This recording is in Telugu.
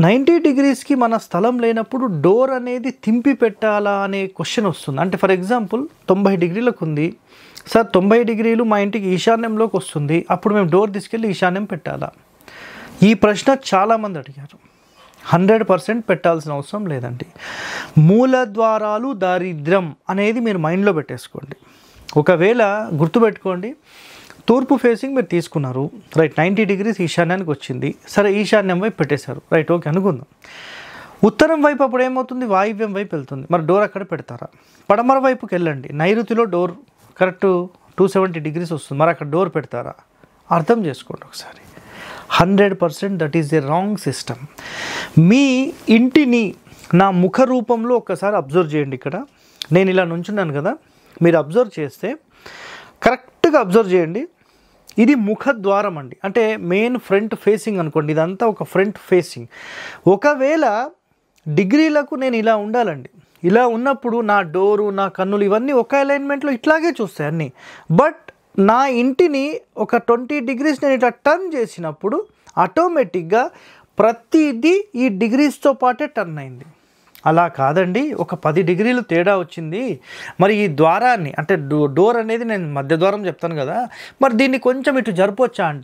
90 డిగ్రీస్కి మన స్థలం లేనప్పుడు డోర్ అనేది తింపి పెట్టాలా అనే క్వశ్చన్ వస్తుంది. అంటే ఫర్ ఎగ్జాంపుల్ 90 డిగ్రీలకు ఉంది సార్, 90 డిగ్రీలు మా ఇంటికి ఈశాన్యంలోకి వస్తుంది, అప్పుడు మేము డోర్ తీసుకెళ్ళి ఈశాన్యం పెట్టాలా? ఈ ప్రశ్న చాలామంది అడిగారు. 100% పెట్టాల్సిన అవసరం లేదండి. మూల ద్వారాలు దారిద్ర్యం అనేది మీరు మైండ్లో పెట్టేసుకోండి. ఒకవేళ గుర్తుపెట్టుకోండి, తూర్పు ఫేసింగ్ మీరు తీసుకున్నారు, రైట్, 90 డిగ్రీస్ ఈశాన్యానికి వచ్చింది, సరే ఈశాన్యం వైపు పెట్టేశారు, రైట్, ఓకే అనుకుందాం. ఉత్తరం వైపు అప్పుడు ఏమవుతుంది? వాయువ్యం వైపు వెళ్తుంది, మరి డోర్ అక్కడ పెడతారా? పడమర వైపుకి వెళ్ళండి, నైరుతిలో డోర్ కరెక్ట్ 270 డిగ్రీస్ వస్తుంది, మరి అక్కడ డోర్ పెడతారా? అర్థం చేసుకోండి ఒకసారి. 100% that is a wrong system. మీ ఇంటిని నా ముఖ రూపంలో ఒక్కసారి అబ్జర్వ్ చేయండి. ఇక్కడ నేను ఇలా నుంచున్నాను కదా, మీరు అబ్జర్వ్ చేస్తే కరెక్ట్గా అబ్జర్వ్ చేయండి. ఇది ముఖద్వారం అండి, అంటే మెయిన్ ఫ్రంట్ ఫేసింగ్ అనుకోండి, ఇదంతా ఒక ఫ్రంట్ ఫేసింగ్. ఒకవేళ డిగ్రీలకు నేను ఇలా ఉండాలండి, ఇలా ఉన్నప్పుడు నా డోరు, నా కన్నులు ఇవన్నీ ఒక అలైన్మెంట్లో ఇట్లాగే చూస్తాయి అన్నీ. బట్ నా ఇంటిని ఒక 20 డిగ్రీస్ నేను ఇట్లా టర్న్ చేసినప్పుడు ఆటోమేటిక్గా ప్రతిదీ ఈ డిగ్రీస్తో పాటే టర్న్ అయింది. అలా కాదండి, ఒక 10 డిగ్రీలు తేడా వచ్చింది, మరి ఈ ద్వారాన్ని అంటే డోర్ అనేది నేను మధ్య ద్వారం చెప్తాను కదా, మరి దీన్ని కొంచెం ఇటు జరపొచ్చా అంటే